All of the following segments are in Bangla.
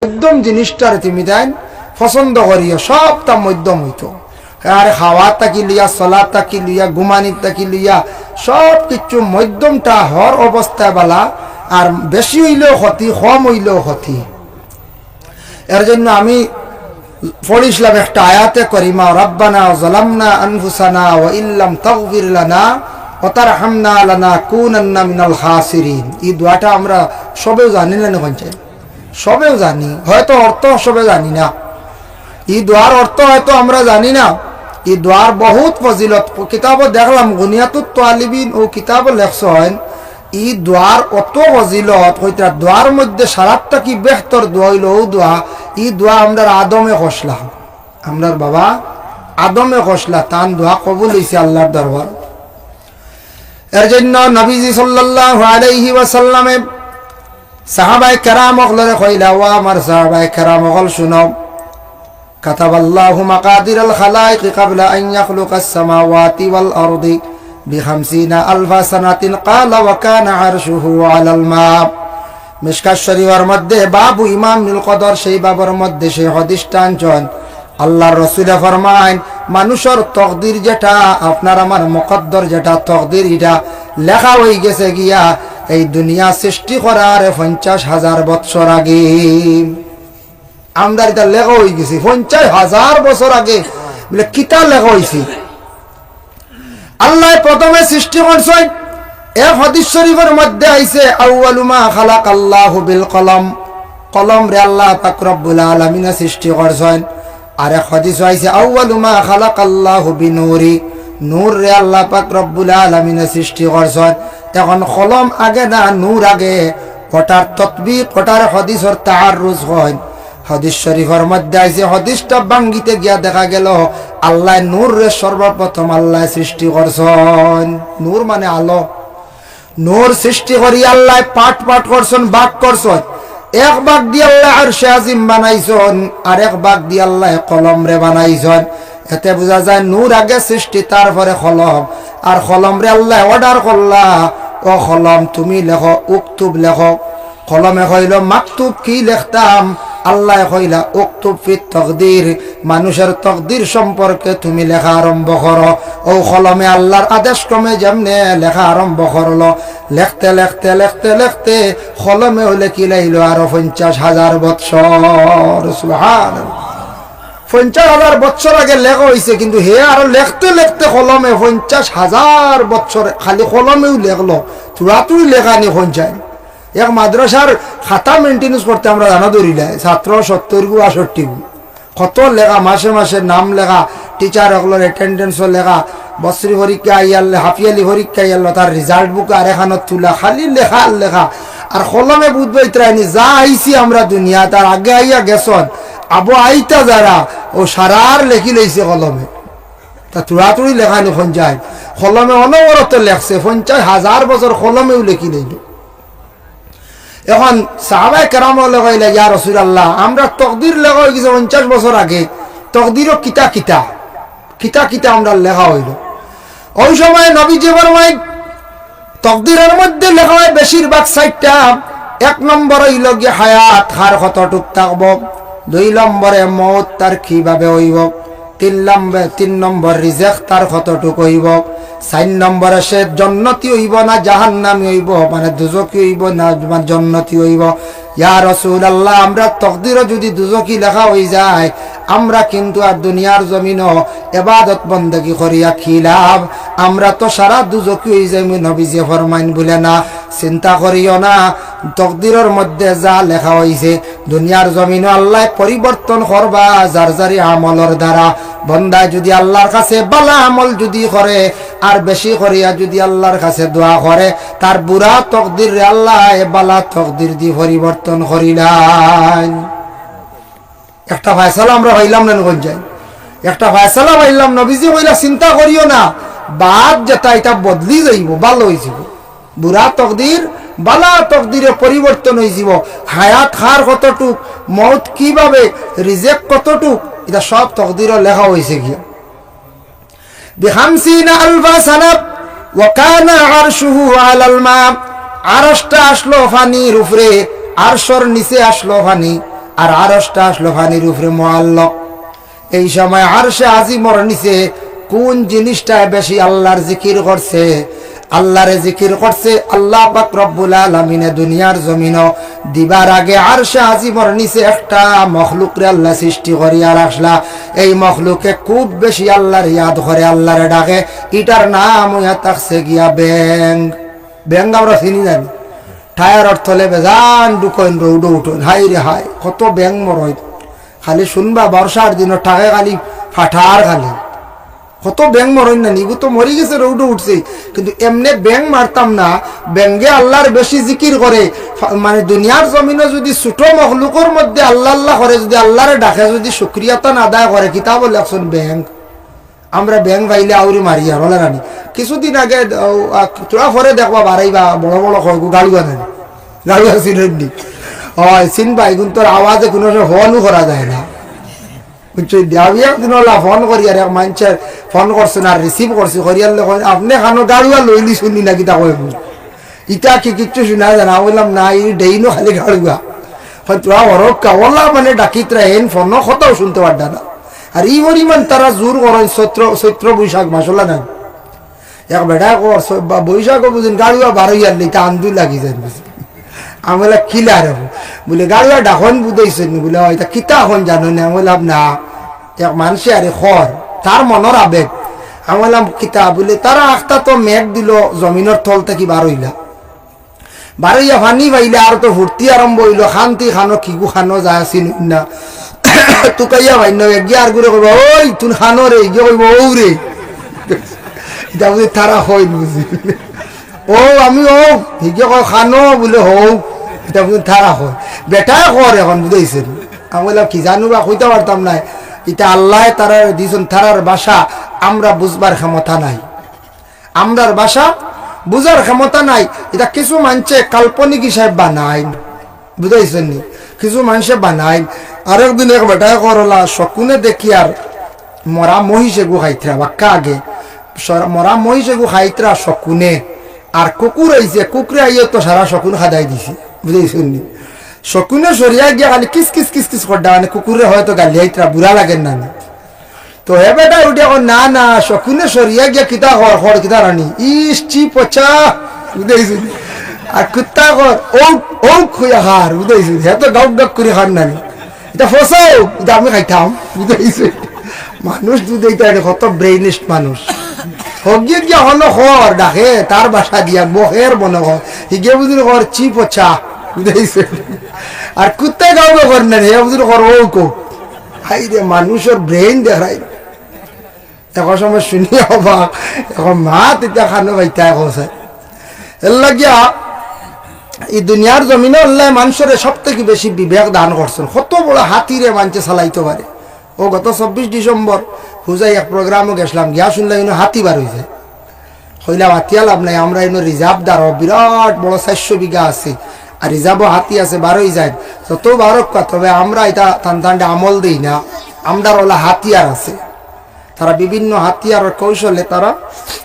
মধ্যম জিনিসটার তুমি দেন পছন্দ করিও, সবটা মধ্যম হইতো। আর খাওয়া তাকি লিয়া, চলা তাকি লিয়া, ঘুমানি তাকি লিয়া সব কিছু মধ্যমটা হর অবস্থায় বালা। আর বেশি হইলেও ক্ষতি, কম হইলেও ক্ষতি। এর জন্য আমি পড়িছিলাম একটা আয়াতে করিমা, রব্বানা যালামনা আনফুসানা ওয়া ইল্লাম তাগফির লানা ওয়া তারহামনা লানাকুনান্না মিনাল খাসিরিন। এই দোয়াটা আমরা সবেও জানি না, সবেও জানি, হয়তো অর্থ সবে জানি না। এই দোয়ার অর্থ হয়তো আমরা জানি না। এই দোয়ার বহুত ফজিলত কিতাব দেখলাম, গুনিয়াতুত তালিবিন ও কিতাব লেখছ হয়। এই দোয়ার অত ফজিলত হইতা, দোয়ার মধ্যে সারাতটা কি বেহতর দোয়া হইল ও দোয়া। এই দোয়া আমরা আদমে খসলা, আমরার বাবা আদমে খসলা, তান দোয়া কবুল হইছে আল্লাহর দরবার। এর জন্য নবীজি সাল্লাল্লাহু আলাইহি ওয়াসাল্লামে সাহাবায়ে কেরাম হলরে কইলা, ওয়া আমার সাহাবায়ে কেরাম হল শুনো, কাতাবাল্লাহু মাকাদিরাল খালাইক ক্বাবলা আন ইয়াখলুকাস সামাওয়াতি ওয়াল আরদি বিখামসিনা আলফা সানাতিন ক্বালা ওয়া কানা আরশুহু আলাল মা। মিশকাত শরীফের মধ্যে বাবু ইমাম নীল কদর, সেই বাবার মধ্যে সেই হাদিসটা আনছেন। আল্লাহর রাসূল ফরমায়, মানুষের তকদির যেটা, আপনার আমার মুকদ্দর যেটা তকদির, এটা লেখা হয়ে গেছে গিয়া এই দুনিয়া সৃষ্টি করার 50,000 বছর আগে। আমরা এটা লেখা হয়ে গেছে 50,000 বছর আগে। বলে কিতা লেখা হয়েছে? আল্লাহ প্রথমে সৃষ্টি করছেন। এক হাদিস শরীফের মধ্যে আইছে, আউয়ালু মা খালাকাল্লাহু বিল কলম, কলম রে আল্লাহ পাক রব্বুল আলামিন সৃষ্টি করছেন। আর এক হাদিস আইছে, আউয়ালু মা খালাকাল্লাহু বিনূরি, নূর রে আল্লাহ পাক রব্বুল আলামিন সৃষ্টি করছেন। এখন কলম আগে না নূর আগে? ওটার ততবিক, ওটার হাদিসের তাআররুজ হয়। হাদিস শরীফের মধ্যে আইছে, হাদিসটা ভাঙ্গিতে গিয়া দেখা গেল আল্লাহ নূর রে সর্বপ্রথম আল্লাহ সৃষ্টি করছেন। নূর মানে আলো। নূর সৃষ্টি করি আল্লাহ পাট পাট করছেন, ভাগ করছেন। এক ভাগ দিয়ে আল্লাহ আরশে আজিম বানাইছেন, আর এক ভাগ দিয়ে আল্লাহ কলম রে বানাইছেন। এতে বোঝা যায় নূর আগে সৃষ্টি, তারপরে কলম। আর কলম রে আল্লাহ অর্ডার করলা, ও কলম তুমি লেখো, উক্তুব লেখো। কলমে কইল মাকতুব, কি লিখতাম? আল্লাহ কইলা উক্তুব ফিত তাকদীর, মানুষের তকদির সম্পর্কে তুমি লেখা আরম্ভ করো। ও কলমে আল্লাহর আদেশ ক্রমে যেমনে লেখা আরম্ভ করলো, লিখতে লিখতে লিখতে লিখতে কলমে হলে কি লাইল আরো 50,000 বৎসর। সুবহানাল্লাহ, 50,000 বৎসর আগে লেখা হয়েছে, কিন্তু হে আরো লিখতে লিখতে কলমে 50,000 বৎসর খালি কলমেও লেখলো, চূড়াতুই লেখা নি পঞ্চায়। এক মাদ্রাসার খাতা মেনটেন্স করতে আমরা জানা ধরিলে ছাত্র 70-62 কত লেখা, মাসে মাসে নাম লেখা, টিচার হকলের অ্যাটেন্ডেন্সও লেখা, বছরি পরীক্ষা আইয়াল, হাফিয়ালি পরীক্ষা আইয়াল, তার রেজাল্ট বুক আর এখানত তুলা, খালি লেখা আর লেখা। আর কলমে বুঝবাই ত্রাইনি যা আইছি আমরা দুনিয়া, তার আগে আইয়া গেছন আবু আইতা যারা, ও সারার লেখি লইছে কলমে। তা তুড়াতুড়ি লেখা নিখন যায়, কলমে অনবরত লেখছে 50,000 বছর কলমেও লেখি লইল। এখন সাহাবায়ে কেরাম কইলে, ইয়া রাসূলুল্লাহ, আমরা তকদির লেখা হয়ে গেছে 50 বছর আগে, তকদিরও কিতা কিতা কিতা কিতা আমরা লেখা হইল। ওই সময় নবীজি ফরমায়, তকদিরের মধ্যে লেখা হয় বেশিরভাগ 60টা। 1 নম্বর হইল গিয়ে হায়াত, হার কতটুক থাকব। 2 নম্বরে মওত, তার কিভাবে হইব। 3 নম্বর রিজেক, তার কতটুক হইব। 4 নম্বরে সে জান্নাতি হইব না জাহান্নামী হইব, মানে দুজকি হইব না জান্নাতি হইব। ইয়া রাসূলুল্লাহ, আমরা তকদিরও যদি দুজকি লেখা হয়ে যায়, আমরা কিন্তু আর দুনিয়ার জমিনও ইবাদত বন্দেগী করিয়া কি লাভ? আমরা তো সারা দুজকি হয়ে যাই। নবীজি ফরমাইন বলে না, চিন্তা করিও না, তকদিরের মধ্যে যা লেখা হয়েছে দুনিয়ার জমিনও আল্লাহ পরিবর্তন করবা যার যারি আমলের দ্বারা। বন্দায় যদি আল্লাহর কাছে ভালো আমল যদি করে, আর বেশি করিয়া যদি আল্লাহর কাছে দোয়া করে, তার বুড়া তকদির রে আল্লাহ বালা তকদির দিয়ে পরিবর্তন করিলেন। একটা ফয়সালা আমরা হইলাম না গঞ্জাই, একটা ফয়সালা হইলাম, নবীজি কইলা চিন্তা করিও না, বাদ যেটা এটা বদলি যাইব, ভালো হয়ে যাব। বুড়া তকদির বালা তকদিরে পরিবর্তন হয়ে যাব। হায়াত হার কতটুক, মওত কিভাবে, রিজেক কতটুক, এটা সব তকদিরও লেখা হয়েছে গিয়া। বিখামসিনা আলফা সানাত ওয়া কানা আরশুহু আলাল মা, আরশটা আসলো পানির উপরে, আরশের নিচে আসলো পানি। আর আরশটা আসলো পানির উপরে মুআল্লাক। এই সময় আরশে আজিমর নিচে কোন জিনিসটা বেশি আল্লাহর জিকির করছে? আল্লাহরে জিকির করছে আল্লাহ পাক রব্বুল আলামিনে দুনিয়ার জমিনও দিবার আগে আরশে আজিমর নিচে একটা মখলুকরে আল্লাহ সৃষ্টি করিয়া রাখলা। এই মখলুকে খুব বেশি আল্লাহর ইয়াদ করে, আল্লাহরে ডাকে। এটার নাম হইয়া থাকছে গিয়া ব্যাং। ব্যাং আমরা চিনি জানি, ঠায়ের অর্থ লে বেজান ডুকইন রৌডো উঠোন। হাই রে হাই, কত ব্যাং মরই খালি শুনবা বর্ষার দিন ঠাকে খালি ফাটার খালি কত ব্যাং মরই না। নিগু তো মরি গেছে, রৌডো উঠছে, কিন্তু এমনি ব্যাং মারতাম না। ব্যাঙ্গে আল্লাহর বেশি জিকির করে। মানে দুনিয়ার জমিনে যদি ছোট মখলুকর মধ্যে আল্লাহ আল্লাহ করে, যদি আল্লাহরে ডাকে, যদি শুক্রিয়াতন আদায় করে, কিতাব লেখছেন ব্যাং। আমরা ব্যাং ভাইলে আউরি মারি আর বলে রানি। কিছুদিন আগে তোরা পরে দেখবা বাড়াইবা বড় বড় গাড়ুয়া নেন, গাড়ুয়া চিনি হয় চিনবা। এখন তোর আওয়াজে কোনো হনও করা যায় না, বুঝছো? দেওয়া দিন ফোন করি আর এক মানুষের ফোন করছেন আর রিসিভ করছি করিয়ালে আপনি খানো গাড়ুয়া লইলি শুনি নাকি তা কইব। ইটা কি কিচ্ছু শোনা যায় না। বললাম না, এই ডেইনো খালি গাড়ুয়া হয়। তোরা অরক্কা ওলা মানে ডাকিতরা হেন ফোন কথাও শুনতে পারডা না। আর এই পরিমাণ তারা জোর করেন চৈত্র বৈশাখ মাসলা না। এক বেটা বৈশাখ বুঝেন গাড়ুয়া বারোইয়ার নেই, তা আন্দুল লাগি যায় বুঝি। আমি বললাম কিলা রে বলে গাড়ুয়া ডাখন বুঝাইছেন বলে হয় তা কিতা এখন জানো না। আমি বললাম না, এক মানুষে আরে খর তার মনের আবেগ। আমি বললাম কিতা বলে তারা আখটা তো মেঘ দিল জমিনের তল থেকে বারইলা, বারইয়া ফানি পাইলে আর তো ভর্তি আরম্ভ হইল। খান্তি খানো খিগু খানো যায় আসিন না তুকাইয়া ভাই গিয়ে আর করে কইব ওই তুই খানো রে, গিয়ে কইব ও রে। এটা বুঝি তারা হয় বুঝি ও আমি ও হিগে কয় খানো বলে হও, এটা বুঝি তারা হয়। বেটাই কর এখন বুঝাইছেন। আমি বললাম কি জানো বা কইতে পারতাম না। এটা আল্লাহ তারা দিয়েছেন, তারার ভাষা আমরা বুঝবার ক্ষমতা নাই, আমরার ভাষা বুঝার ক্ষমতা নাই। এটা কিছু মানুষে কাল্পনিক হিসাবে বানাই, বুঝাইছেন নি? কিছু মানুষে বানাই। আরেকদিন এক বেটায় করলা শকুনে দেখি আর মরা মহিষে গু খাইতরা বাক্কা আগে মরা মহিষে গু খাইতরা শকুনে। আর কুকুর আইছে, কুকুরে আইয়ে তো সারা শকুন খাদাই দিছে, বুঝাইছেন নি? শকুনে সরিয়া গিয়া খালি কিস কিস কিস কিস করডা, মানে কুকুরে হয়তো গালি আইতরা বুড়া লাগেন না। তো হে বেটা উঠে না না শকুনে সরিয়া গিয়া কিতা হর কিতা রানি ইস চি পচা, বুঝাইছেন? আর কুত্তা কর ও খুঁয়া হার, বুঝাইছেন? হে তো গাউক গাউক করে খান নানি, এটা ফসাও, এটা আমি খাইতাম, বুঝাইছেন? মানুষ দুধ এইটা কত ব্রেইনিস্ট মানুষ। হগিয়ে গিয়া হন হর ডাকে তার বাসা দিয়া বহের মনে হয় হিগে বুঝলি হর চি পচা, বুঝাইছেন? আর কুত্তায় গাউক কর না হে বুঝলি হর ও কো। হাই রে মানুষের ব্রেইন দেখাই। এখন সময় শুনি অবাক, এখন মা তেতিয়া খানো ভাইতা কছে এর লাগিয়া এই দুনিয়ার জমিনে আল্লাহ মানুষের সব থেকে বেশি বিবেক দান করছেন। কত বড় হাতিরে মানুষে চালাইতে পারে। ও গত 24 ডিসেম্বর হুজাই এক প্রোগ্রামও গেছিলাম, গিয়া শুনলাম ইনো হাতি বার হয়েছে। হইলাম হাতিয়া লাভ নাই, আমরা ইনো রিজার্ভ দ্বার বিরাট বড় 400 বিঘা আছে, আর রিজার্ভও হাতি আছে বারোই যায়। যত বারক তবে আমরা এটা টানটান্ডে আমল দিই না। আমরা ওলা হাতিয়ার আছে, তারা বিভিন্ন হাতিয়ার কৌশলে তারা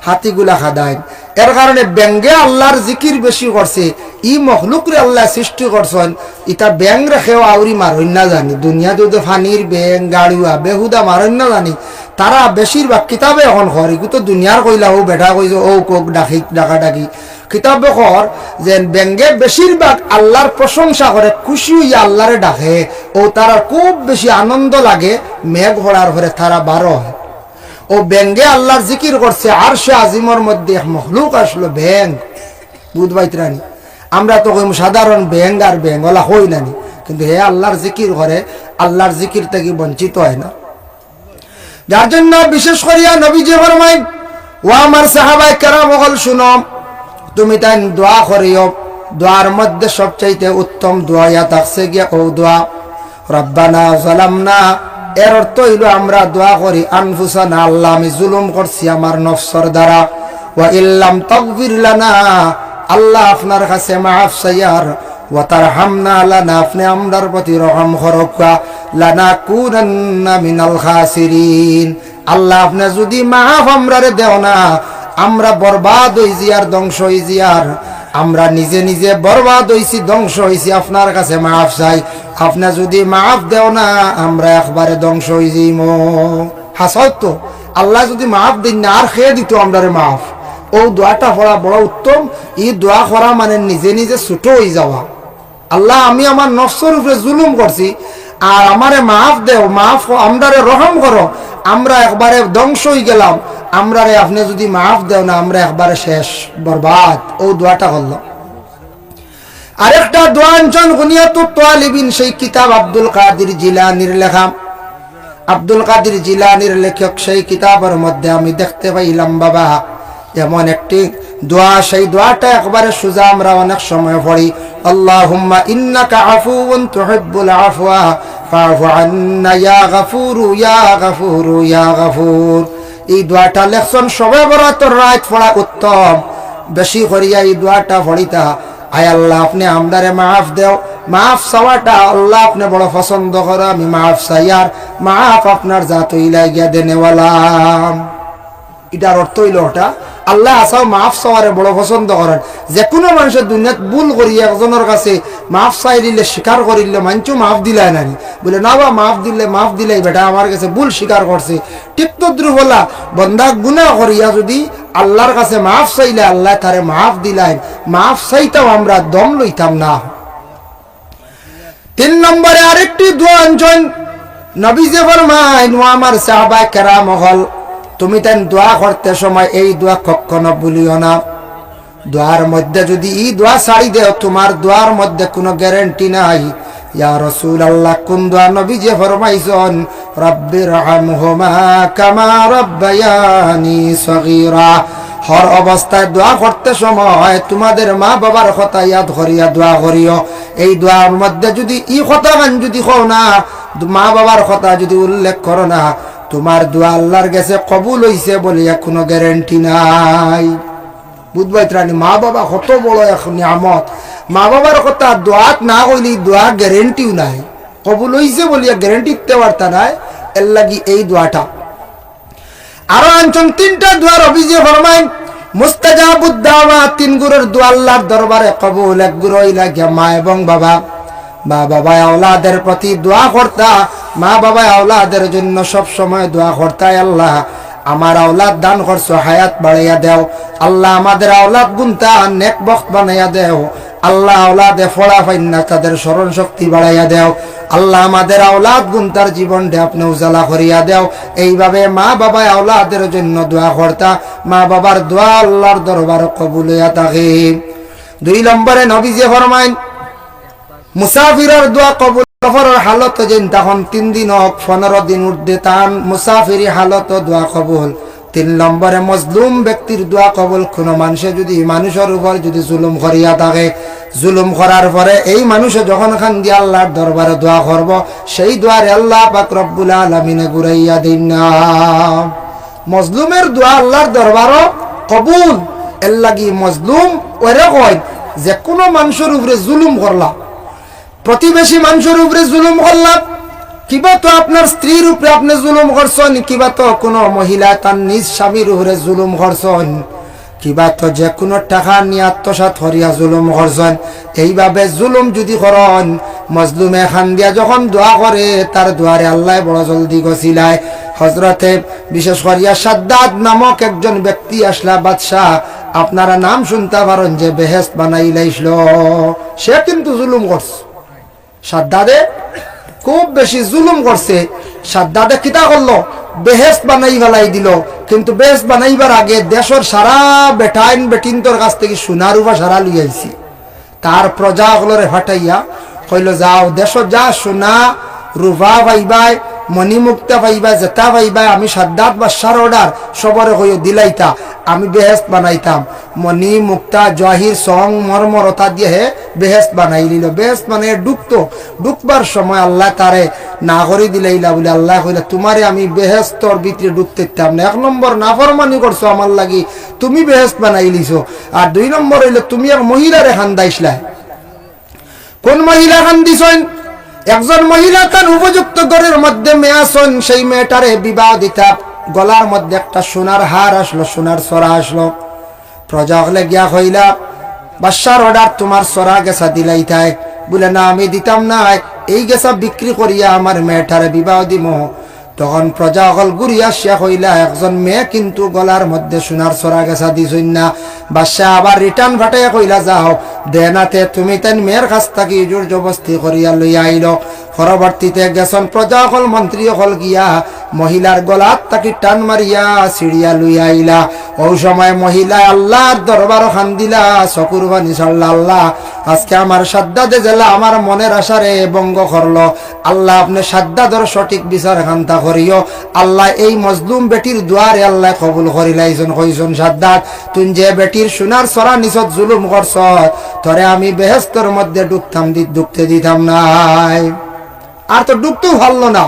হাতিগুলা খাদায়। এর কারণে ব্যাঙ্গে আল্লাহর জিকির বেশি করছে। ই মখলুকরে আল্লাহ সৃষ্টি করছেন, ইটা ব্যাং রেখেও আউরি মারই না জানি। দুনিয়া যদি ফানির ব্যাং গাড়ুয়া বেহুদা মারই না জানি। তারা বেশিরভাগ কিতাবে এখন হর তো দুনিয়ার কইলা ও বেটা কইছে ও কোক ডাকি ডাকা ডাকি কিতাবে কর যে ব্যাঙ্গে বেশিরভাগ আল্লাহর প্রশংসা করে, খুশি হইয়া আল্লাহরে ডাকে। ও তারা খুব বেশি আনন্দ লাগে মেঘ ভরার ঘরে তারা বারো হয়। ও ব্যাঙ্গে আল্লাহর জিকির করছে। আরশে আজিমর মধ্যে এক মখলুক আসলো ব্যাং, বুধবাইত রানী। আমরা তো কইম সাধারণ ব্যাং আর ব্যাং ওলা হই নানি, কিন্তু হে আল্লাহর জিকির করে, আল্লাহর জিকির থেকে বঞ্চিত হয় না। যার জন্য বিশেষ করিয়া নবীজি ফরমাই ও আমার সাহাবায়ে কেরাম হল শুনো, তুমি তাই দোয়া করিও। দোয়ার মধ্যে সবচাইতে উত্তম দোয়া ইয়া থাকছে গিয়া ও দোয়া রব্বানা যালামনা। এর অর্থ হইল আমরা দোয়া করি আনফুসানা, আল্লাহ আমি জুলুম করছি আমার নফসর দ্বারা। ওয়া ইল্লাম তাগফির লানা, আল্লাহ আপনার কাছে মাফ চাইয়ার। ওয়া তারহামনা লানা, আপনি আমরার প্রতি রহম করুকা। লানাকুনান্না মিনাল খাসিরিন, আল্লাহ আপনি যদি মাফ আমরারে দেও না, আমরা বরবাদ হই জিয়ার, ধ্বংস হই জিয়ার। আমরা নিজে নিজে বরবাদ হইছি, ধ্বংস হইছি, আপনার কাছে মাফ চাই। আপনি যদি মাফ দেও না আমরা একবারে ধ্বংস হয়ে যাইম। হাসাও তো আল্লাহ যদি মাফ দিন না আর খেয়ে দিত আমরা মাফ। ও দোয়াটা পড়া বড় উত্তম। এই দোয়া করা মানে নিজে নিজে ছোট হয়ে যাওয়া। আল্লাহ আমি আমার নফসের উপরে জুলুম করছি আর আমারে মাফ দেও, মাফ আমরারে রহম করো, আমরা একবারে ধ্বংস হয়ে গেলাম, আমরারে আপনি যদি মাফ দেও না আমরা একবারে শেষ বরবাদ। ও দোয়াটা করলো। আরেকটা দোয়া আনছেন গুনিয়াতুত তালিবিন, সেই কিতাব আব্দুল কাদের জিলানীর লেখা। আব্দুল কাদের জিলানীর লেখক সেই কিতাবের মধ্যে আমি দেখতে পাইলাম বাবা এমন একটি দোয়া, সেই দোয়াটা একবারে সোজা আমরা অনেক সময় পড়ি, আল্লাহুম্মা ইন্নাকা আফুউন তুহিব্বুল আফওয়া ফাআফু আন্না ইয়া গাফুরু ইয়া গাফুরু ইয়া গাফুর। এই দোয়াটা লেখছেন সবে বরাতর রাত পড়া উত্তম। বেশি করিয়া এই দোয়াটা পড়িতা। আয় আল্লাহ আপনি আমদারে মাফ দেও। মাফ চাওয়াটা আল্লাহ আপনি বড় পছন্দ করো। আমি মাফ চাই আর মাফ আপনার জাত ইলাই গিয়া দেনেওয়ালা। এটার অর্থ হইল ওটা আল্লাহ আসাও মাফ চাওয়ারে বড় পছন্দ করেন। যে কোনো মানুষের দুনিয়াত ভুল করি একজনের কাছে মাফ চাই দিলে স্বীকার করিলে মানছু মাফ দিলাই নানি বলে না বা মাফ দিলে বেটা আমার কাছে ভুল স্বীকার করছে। ঠিক তদ্রু বলা বন্দা গুনাহ করিয়া যদি আল্লাহর কাছে মাফ চাইলে আল্লাহ তারে মাফ দিলাই, মাফ চাইতাম আমরা দম লইতাম না। 3 নম্বরে আরেকটি দোয়া আনছেন নবী যে ফরমায় ও আমার সাহাবায়ে কেরাম হল তুমি তেন দোয়া করতে সময় এই দোয়া কখনো ভুলিও না। দোয়ার মধ্যে যদি এই দোয়া ছাড়ি দেও তোমার দোয়ার মধ্যে কোনো গ্যারান্টি নাই। ইয়া রাসূলুল্লাহ কোন দোয়া নবী যে ফরমাইছেন রব্বিরহামহুমা কামা রাব্বায়ানি সগীরা। হর অবস্থায় দোয়া করতে সময় তোমাদের মা বাবার কথা ইয়াদ করিয়া দোয়া করিও। এই দোয়ার মধ্যে যদি ই কথা গান যদি কও না, মা বাবার কথা যদি উল্লেখ করো না, তোমার দোয়া আল্লাহর কাছে কবুল হইছে বলিয়া কোনো গ্যারান্টি নাই। বুঝবাই ত্রাণী মা বাবা কত বড় এক নিয়ামত। মা বাবার কথা দোয়াত না কইলি দোয়া গ্যারান্টিও নাই, কবুল হইছে বলিয়া গ্যারান্টি দিতে পারতা নাই। এর লাগি এই দোয়াটা আরো আনছেন 3টা দোয়ার অভিযোগ ফরমাইন মুস্তাজাবুদ দাওয়াত। 3 গুরুর দোয়া আল্লাহর দরবারে কবুল। এক গুরু হইলা গিয়া মা এবং বাবা। মা বাবা আওলাদের প্রতি দোয়া করতা, মা বাবা আওলাদের জন্য সব সময় দোয়া করতায় আল্লাহ আমার আওলাদ দান করছো হায়াত বাড়াইয়া দেও। আল্লাহ আমাদের আওলাদ গুনতা নেক বখত বানাইয়া দেও। আল্লাহ আওলাদে ফোড়া পাইন না তাদের স্মরণ শক্তি বাড়াইয়া দেও। আল্লাহ আমাদের আওলাদ গুনতার জীবনটা আপনি উজালা করিয়া দেও। এইভাবে মা বাবা আওলাদের জন্য দোয়া করতা। মা বাবার দোয়া আল্লাহর দরবারে কবুল হইয়া থাকে। 2 নম্বরে নবী যে ফরমাইন মুসাফিরের দোয়া কবুল। সফরের হালত যেন তখন 3 দিন হোক 15 দিন উর্ধে তান মুসাফিরি হালত দোয়া কবুল। 3 নম্বরে মজলুম ব্যক্তির দোয়া কবুল। কোন মানুষে যদি মানুষের উপর যদি জুলুম করিয়া থাকে, জুলুম করার পরে এই মানুষে যখন খান দিয়ে আল্লাহর দরবারে দোয়া করব, সেই দোয়ারে আল্লাহ পাক রব্বুল আলামিনে ঘুরাইয়া দিন না। মজলুমের দোয়া আল্লাহর দরবারও কবুল। এর লাগি মজলুম ওরে কয় যে কোনো মানুষের উপরে জুলুম করলাম, প্রতিবেশী মানুষের উপরে জুলুম করলাম, কিবা তো আপনার স্ত্রীর উপরে আপনি জুলুম করছেন, কিবা তো কোনো মহিলা তার নিজ স্বামীর উপরে জুলুম করছেন, কিবা তো যে কোনো টাকা নিয়ে আত্মসাৎ করিয়া জুলুম করছেন। এইভাবে জুলুম যদি করেন মজলুমে খান দিয়া যখন দোয়া করে তার দোয়ারে আল্লাহ বড় জলদি গছিলায়। হজরতে বিশেষ করিয়া সাদ্দাদ নামক একজন ব্যক্তি আসলা বাদশাহ, আপনারা নাম শুনতে পারেন যে বেহেশত বানাই লাইছিল। সে কিন্তু জুলুম করছে, সাদ্দাদে খুব বেশি জুলুম করছে। সাদ্দাদে কিতা করলো বেহেশত বানাই ফেলাই দিল। কিন্তু বেহেশত বানাইবার আগে দেশের সারা বেটাইন বেটিনতর কাছ থেকে সোনার রূপা সারা লই আইছি। তার প্রজাগুলোরে ফাটাইয়া কইল যাও দেশ যা সোনা রূপা পাইবাই মণিমুক্তা পাইবা জেতা পাইবা আমি সাদ্দাত বাদশার অর্ডার সবরে কইও দিলাইতা, আমি বেহেশত বানাইতাম। মণি মুক্তা জহির সং মরমরতা দিয়ে হে বেহেশত বানাই নিল। বেহেশত মানে ডুকবার সময় আল্লাহ তারে না করে দিলাইলা বলে আল্লাহ কইলা তোমারে আমি বেহেশতর ভিতরে ঢুকতে দিতাম না। 1 নম্বর নাফরমানি করছো আমার লাগি, তুমি বেহেশত বানাই লিছো। আর 2 নম্বর হইলো তুমি এক মহিলারে খান্দাইছলা। কোন মহিলা খান্দিছেন? একজন মহিলা তার উপযুক্ত ঘরের মধ্যে মেয়ে আসন, সেই মেয়েটারে বিবাহ দিতা। গলার মধ্যে একটা সোনার হার আসলো, সোনার সরা আসলো। প্রজা হলে গিয়া কইলা বাদশার অর্ডার তোমার সরা গেছা দিলাইতাই। বলে না আমি দিতাম না, এই গেছা বিক্রি করিয়া আমার মেয়েটারে বিবাহ দিব। তখন প্রজা হল ঘুরিয়া আসিয়া কইলা একজন মেয়ে কিন্তু গলার মধ্যে সোনার ছড়া গেছা দিছই না। বাদশাহ আবার রিটার্ন ফাটাইয়া কইলা যাও দেনাতে তুমি তেন মেয়ের কাছ থেকে জোর জবস্তি করিয়া লইয়া আইল। পরবর্তীতে গেছন প্রজা হল মন্ত্রী হল গিয়া মহিলার গলার তাকে টান মারিয়া ছিড়িয়া লইয়া আইলা। ওই সময় মহিলা আল্লাহর দরবার খান দিলা চকুর বানি ছাড়লা, আল্লাহ আজকে আমার সাদ্দাদে জেলা আমার মনের আশারে ভঙ্গ করলো। আল্লাহ আপনি সাদ্দাদর সঠিক বিচার খান্তা করিও। আল্লাহ এই মজলুম বেটির দুয়ারে আল্লাহ কবুল করিলাইছেন। কইছেন সাদ্দাদ তুই যে বেটির সোনার ছড়া নিছত জুলুম করছ তরে আমি বেহেশতের মধ্যে ডুবতে দিতাম নাই। আর তো ডুবতেও ভালো না।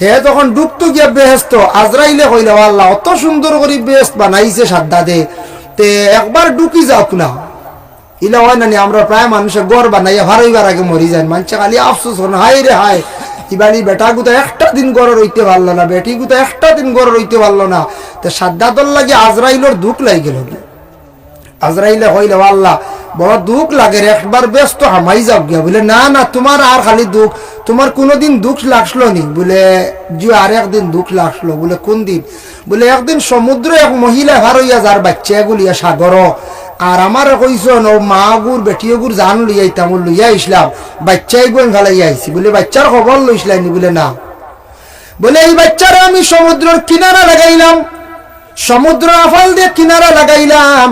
হে তখন ডুবতো গিয়া বেহেস্ত আজরাইলে কইল আল্লাহ অত সুন্দর করে বেহেস্ত বানাইছে সাদ্দাদে, তে একবার ডুকি যাওক না। ইলা হয় না আমরা প্রায় মানুষের গড় বানাইয়া ভারইবার আগে মরি যায়। মানুষে খালি আফসোস হন হাই রে হাই ইবাড়ি বেটা গুতো একটা দিন গড় রইতে পারলো না, বেটি গুতো একটা দিন গড় রইতে পারলো না। তো সাদ্দাদর লাগে আজরাইলের দুঃখ লাগ গেল। আজরাইলে হইল আল্লাহ বড় দুঃখ লাগে রে, একবার ব্যস্ত হামাই যাও গিয়া। বলে না না তোমার আর খালি দুঃখ, তোমার কোনোদিন দুঃখ লাগলো নি? বলে জি আর একদিন দুঃখ লাগলো। বলে কোন দিন? বলে একদিন সমুদ্র এক মহিলা ভার হইয়া যার বাচ্চা এগুলিয়া সাগর আর আমার কইসন ও মা গুর বেটি গুর জান লইয়াইতাম লইয়া ইসলাম বাচ্চা এগুন ফেলাইয়া আইসি। বলে বাচ্চার খবর লইসলাইনি? বলে না। বলে এই বাচ্চারা আমি সমুদ্রের কিনারা লাগাইলাম, সমুদ্র আফাল দিয়ে কিনারা লাগাইলাম,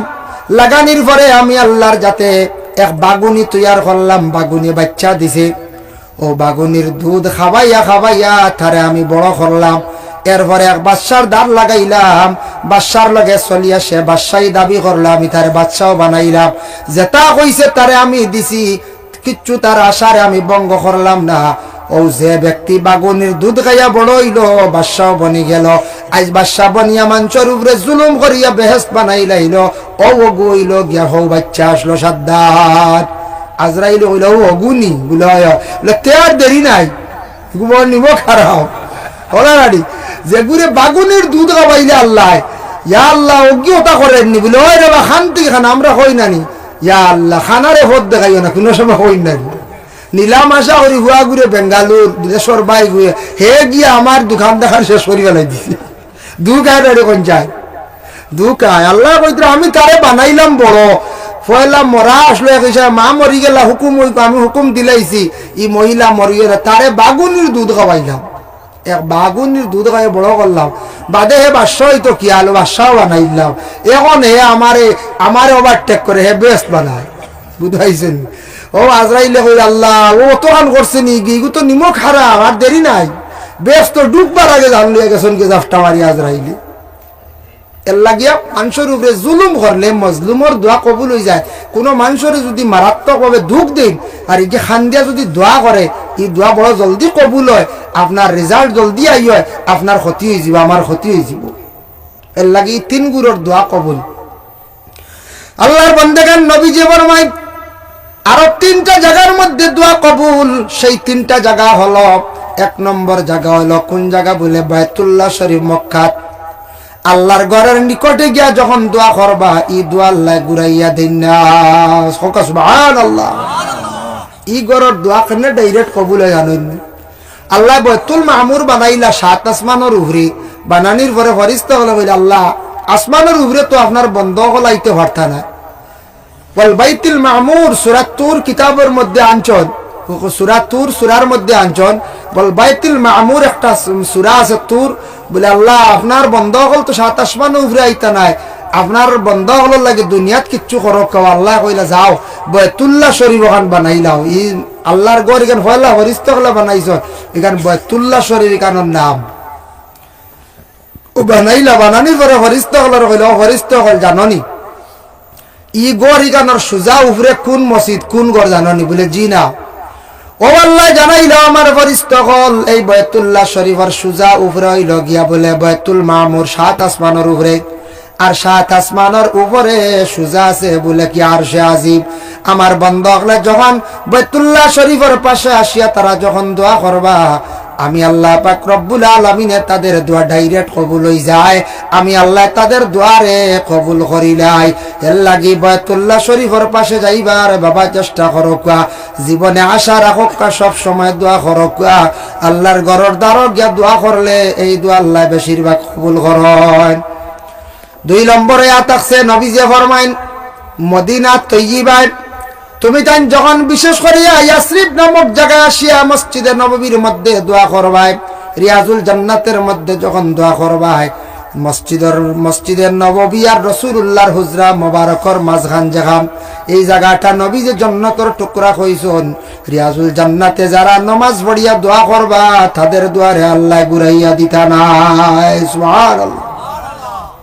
লাগানির পরে আমি আল্লাহর যাতে এক বাগুনি তৈয়ার করলাম, বাগুনি বাচ্চা দিছে। ও বাগুনির দুধ খাবাইয়া খাবাইয়া তারে আমি বড় করলাম। এরপরে এক বাচ্চার দাঁত লাগাইলাম, বাচ্চার লগে চলিয়া সে বাচ্চাই দাবি করলাম, আমি তারে বাচ্চাও বানাইলাম। যেটা কইছে তারে আমি দিছি, কিচ্ছু তার আশারে আমি ভঙ্গ করলাম না। ও যে ব্যক্তি বাগুনির দুধ খাইয়া বড় হইল বাদশাও বনি গেল, আজ বাদশা বনিয়া মানুষের উপরে জুলুম করিয়া বেহেশত বানাই লাইল। ও গইল গিয়া হৌ বাচ্চা আসলো সাদ্দাত। আজরাইল হইল ও অগুনি বলে তেয়ার দেরি নাই গুবর নিব খারাপ হলাড়ি যে গুরে বাগুনির দুধ খাবাইলে আল্লাহ ইয়া আল্লাহ অজ্ঞ ওটা করেননি। বলে ওই রে বা খান থেকে খান আমরা হই নানি, ইয়া আল্লাহ খানারে ভোট দেখাইও না, কোনো সময় হই নানি। নীলাম আশা করি হুয়া ঘুরে বেঙ্গালুর দেশের বাই ঘুরে হে গিয়ে আমার দোকান দেখার শেষ করি ফেলাই দিছি। দুখায় কোন যায় দুখায় আল্লাহ কইতে আমি তারে বানাইলাম বড় ফয়লা মরা আসলো মা মরি গেলা হুকুম আমি হুকুম দিলাইছি ই মহিলা মরি গেল তারে বাগুনির দুধ খাওয়াইলাম, এক বাগুনির দুধ খাই বড় করলাম। বাদে হে বাদশাহ হইতো কি আলো বাদশাহ বানাইলাম। এখন হে আমারে ওভারটেক করে হে বেস্ট বানায়, বুঝাইছেন? ও আজরাইলে কই আল্লাহ ও তো কান করছে নি গিগু তো নিমক হারাম আর দেরি নাই, ব্যস্ত ডুববার আগে জানলিয়া গেছেন কে জাফটা মারি আজরাইলে। এর লাগিয়া মানুষের উপরে জুলুম করলে মজলুমর দোয়া কবুল হয়ে যায়। কোনো মানুষের যদি মারাত্মকভাবে দুঃখ দিন আর এই যে খান্দিয়া যদি দোয়া করে এই দোয়া বড় জলদি কবুল হয়, আপনার রেজাল্ট জলদি আই হয়, আপনার ক্ষতি হয়ে যাব, আমার ক্ষতি হয়ে যাব। এর লাগি তিন গুরুর দোয়া কবুল। আল্লাহর বান্দাগান নবীজি ফরমায় আরো তিনটা জায়গার মধ্যে দোয়া কবুল। সেই তিনটা জায়গা হলো, এক নম্বর জায়গা হলো কোন জায়গা বলে বাইতুল্লাহ শরীফ মক্কা। আল্লাহর ঘরের নিকটে গিয়া যখন দোয়া করবা ই দোয়া আল্লাহ ঘুরাইয়া দেন না। সুবহানাল্লাহ। ই ঘরের দোয়া কেন ডাইরেক্ট কবুল হয় জানেন? আল্লাহ বাইতুল মামুর বানাইলা 7 আসমানের উপরে, বানানির পরে ফেরেশতা হলো বলে আল্লাহ আসমানের উপরে তো আপনার বন্ধ হলাইতে পারতা না। ওয়াল বাইতুল মামুর সূরা তুর কিতাবের মধ্যে আনছন, সূরা তুর সূরার মধ্যে আনছন। বল বাইতুল মামুর একটা সূরা আছে তুর, বলে আল্লাহ আপনার বন্ধ হল তো 7 আসমানের উপরে আইতা নাই, আপনার বন্ধ হল লাগে দুনিয়াত কিচ্ছু করক কেউ। আল্লাহ কইলা যাও বাইতুল্লাহ শরীফ ওখান বানাইলাও। ই আল্লাহর ঘর এখান হইলা ফেরেশতা হলা বানাইছ, এখান বাইতুল্লাহ শরীফ এখানের নাম ও বানাইলা। বানানির পরে ফেরেশতা হলার কইলা ও ফেরেশতা হল জাননি ই গড় এখানের সুজা উপরে কোন মসজিদ কোন গড় জাননি? বলে জি না। ও আল্লাহ জানাইলা আমার ফেরেশতা হল এই বাইতুল্লাহ শরীফের সুজা উপরে হইল গিয়া বলে বাইতুল মামুর 7 আসমানের উপরে, আর 7 আসমানের উপরে সুজা আছে বলে কি আরশে আজিম। আমার বন্ধ হলে যখন বাইতুল্লাহ শরীফের পাশে আসিয়া তারা যখন দোয়া করবা আমি আল্লাহ পাক রব্বুল আলামিনে তাদের দোয়া ডাইরেক্ট কবুল হই যায়, আমি আল্লাহ তাদের দোয়ারে কবুল করিলাই। এর লাগি বায়তুল্লাহ শরীফের পাশে যাইবার বাবা চেষ্টা করোকা, জীবনে আশা রাখোকা, সব সময় দোয়া করোকা। আল্লাহর ঘরের দ্বারও গিয়া দোয়া করলে এই দোয়া আল্লাহ বেশিরভাগ কবুল করেন। 2 নম্বরে আতাকছে নবীজি ফরমাইন মদিনা তৈয়িবায় তুমি তাই যখন বিশেষ করিয়া ইয়াসরিব নামক জায়গায় আসিয়া মসজিদে নববীর মধ্যে দোয়া করবাই, রিয়াজুল জান্নাতের মধ্যে যখন দোয়া করবাই, মসজিদের নববী আর রাসূলুল্লাহর হুজরা মোবারকর মাঝখান জায়গা, এই জায়গাটা নবী যে জান্নাতের টুকরা কইছেন, রিয়াজুল জান্নাতে যারা নামাজ পড়িয়া দোয়া করবা তাদের দুয়ারে আল্লাহ ঘুরাইয়া দিতা নাই। সুবহানাল্লাহ।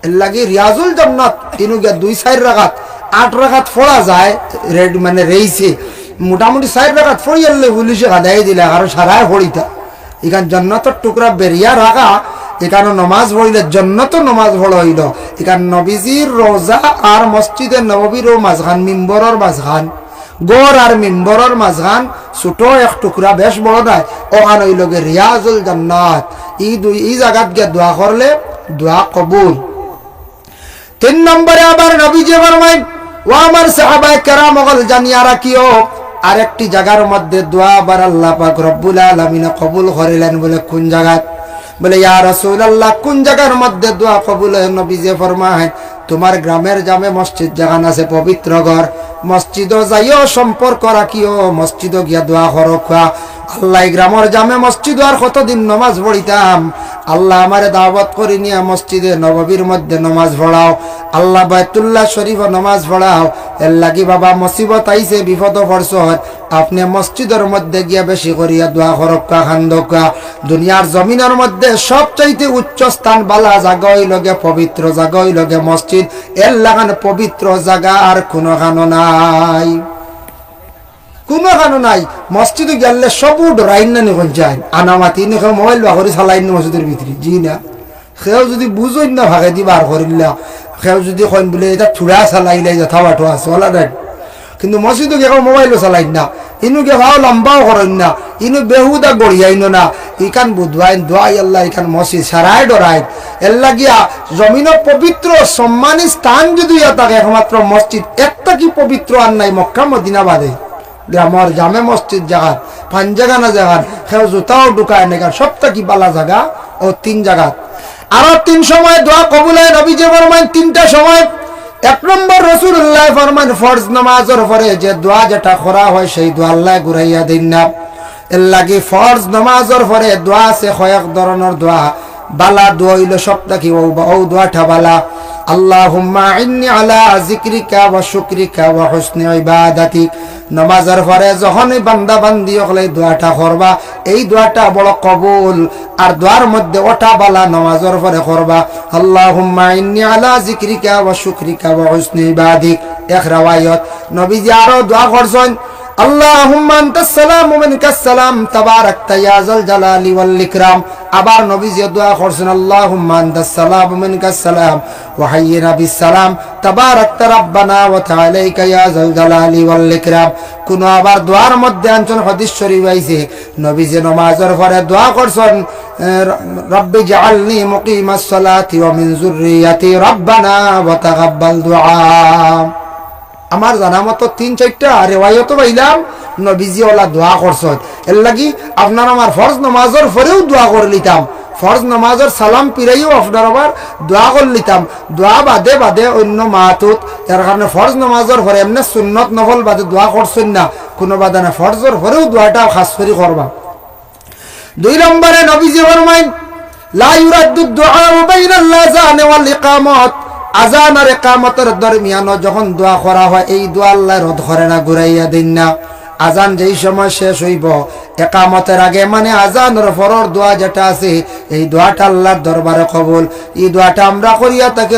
এর লাগি রিয়াজুল জান্নাত তিনুকে 2-4 রাকাত 8 রাকাত পড়া যায়, রেড মানে রইছে মোটামুটি 4 রাকাত পড়িয়ালে পুলিশে গাদাই দিলে আর সারায় পড়িতা। এখান জান্নাতের টুকরা বেরিয়া রাখা, এখানে নমাজ পড়িলে জান্নাত নমাজ পড়া হইল। এখান নবীজির রোজা আর মসজিদে নববীর মাঝখান, মিম্বরের মাঝখান, গড় আর মিম্বরের মাঝখান ছোট এক টুকরা, বেশ বড় নাই, ওখান হইল গে রিয়াজুল জান্নাত। এই জায়গাত গিয়ে দোয়া করলে দোয়া কবুল। 3 নম্বরে আবার নবীজি ফরমায় ও আমার সাহাবায়ে কেরাম ওগল জানিয়া রাখিও, আরেকটি জায়গার মধ্যে দোয়া আবার আল্লাহ পাক রব্বুল আলামিন কবুল করিলেন। বলে কোন জায়গা? বলে ইয়া রাসূলুল্লাহ কোন জায়গার মধ্যে দোয়া কবুল হয়? নবীজি ফরমায় তোমার গ্রামের জামে মসজিদ জাগান আছে, পবিত্র ঘর, মসজিদও যাইও সম্পর্ক রাখিও, মসজিদও গিয়া দোয়া করো। আল্লাহ গ্রামের জামে মসজিদ আর কতদিন নমাজ পড়িতাম, আল্লাহ আমারে দাওয়াত করে নিয়ে মসজিদে নববীর মধ্যে নমাজ পড়াও, আল্লাহ বায়তুল্লাহ শরীফে নমাজ পড়াও। এর লাগি বাবা মুসিবত আইছে, বিপদ পড়ছ, আপনি মসজিদের মধ্যে গিয়া বেশি করিয়া দোয়া করক্কা, খান্দকা। দুনিয়ার জমিনের মধ্যে সবচাইতে উচ্চ স্থান বালা জায়গা হইল গে, পবিত্র জায়গা হইল গে মসজিদ। এর লাগান পবিত্র জায়গা আর কোনো খানো নাই, কোনো খানো নাই। মসজিদে গেলে সবু ডরাইন না নিখন যায়, আনামাতি নিখে মোবাইল বাহরি চালাইন মসজিদের ভিতরে, জি না। সেও যদি বুঝই না ভাগে দি বার করিলা, সেও যদি কইন বলে এটা থুড়া চালাইলে যথা বাটো আছে ওলা নাই, কিন্তু মসজিদে গিয়ে মোবাইলও চালাইন না, ইনু গে ভাও লম্বাও করেন না, ইনু বেহুদা গড়িয়াইন না, ইখান বুধবাইন দোয়াই আল্লাহ, ইখান মসজিদ সারাই ডরাইন। এর লাগিয়া জমিন পবিত্র সম্মানী স্থান যদি থাকে একমাত্র মসজিদ, একটা কি পবিত্র আর নাই মক্কা মদিনা বাদে। গ্রামের জামে মসজিদ জায়গা 5 জায়গা না জায়গা, সেও জুতাও ঢুকায় না, সবটা কি বালা জায়গা ও 3 জায়গা। আরো 3 সময় দোয়া কবুল হয়। নবীজি ফরমান 3টা সময়। 1 নম্বর রাসূলুল্লাহ ফরমান ফরজ নামাজের পরে যে দোয়া যেটা করা হয় সেই দোয়া আল্লাহ ঘুরাইয়া দেন না। এর লাগি ফরজ নামাজের পরে দোয়া আছে কয়েক ধরনের দোয়া, বালা দোয়া হইল সবটা কি ও দোয়াটা বালা। আল্লাহুম্মা ইন্নী আলা যিকরিকা ওয়া শুকরিকা ওয়া হুসনি ইবাদাতিক। নামাজের পরে যখনই বান্দা বান্দি হলে দোয়াটা করবা, এই দোয়াটা বড় কবুল। আর দোয়ার মধ্যে ওটা বালা নামাজের পরে করবা, আল্লাহুম্মা ইন্নী আলা যিকরিকা ওয়া শুকরিকা ওয়া হুসনি ইবাদাতিক। এক রাওয়ায়াত নবীজি আরো দোয়া করছেন, আল্লাহুম্মা আনতাস সালাম ওয়া মিনকাস সালাম তাবারাকতা ইয়া যাল জালালি ওয়াল ইকরাম। আবার নবীজি দোয়া করছেন, আল্লাহুম্মা আনতাস সালাম ওয়া মিনকাস সালাম ওয়া হাইয়িনা বিস সালাম তাবারাকতা রাব্বানা ওয়া তাআলাইকা ইয়া যাল জালালি ওয়াল ইকরাম। কোন আবার দোয়ার মধ্যে আনছেন হাদিস শরীফ আইছে, নবীজি নামাজের পরে দোয়া করছেন, রব্বি জাআলনি মুকিমাস সালাতি ওয়া মিন যুররিয়াতি রাব্বানা ওয়া তাকাব্বাল দুআ। আমার জানা মতো 3-4টা রিওয়ায়াত পাইলাম নবীজি ওলা দোয়া করছেন। এর লাগি আপনার আমার ফরজ নামাজের পরেও দোয়া করে লিতাম, ফরজ নামাজের সালাম পিরাইও আপনার আবার দোয়া করে লিতাম, দোয়া বাদে বাদে অন্য মাহাতুত। এর কারণে ফরজ নামাজের পরে এমনি সুন্নত নফল বাদে দোয়া করছেন না, কোনো বাদে না, ফরজের পরেও দোয়াটা খাস করে করবা। 2 নম্বরে নবীজি ফরমাইন লা ইউরাদ্দু দুআ বাইনাল আযান ওয়াল ইকামাত। আজান আর ইকামতের দরমিয়ান যখন দোয়া করা হয় এই দোয়া আল্লাহ রদ করে না, ঘুরাইয়া দেন না। আজান যেই সময় শেষ হইব, ইকামতের আগে মানে আজানের পরের দোয়া যেটা আছে এই দোয়াটা আল্লাহর দরবারে কবুল। এই দোয়াটা আমরা করিয়া থাকি,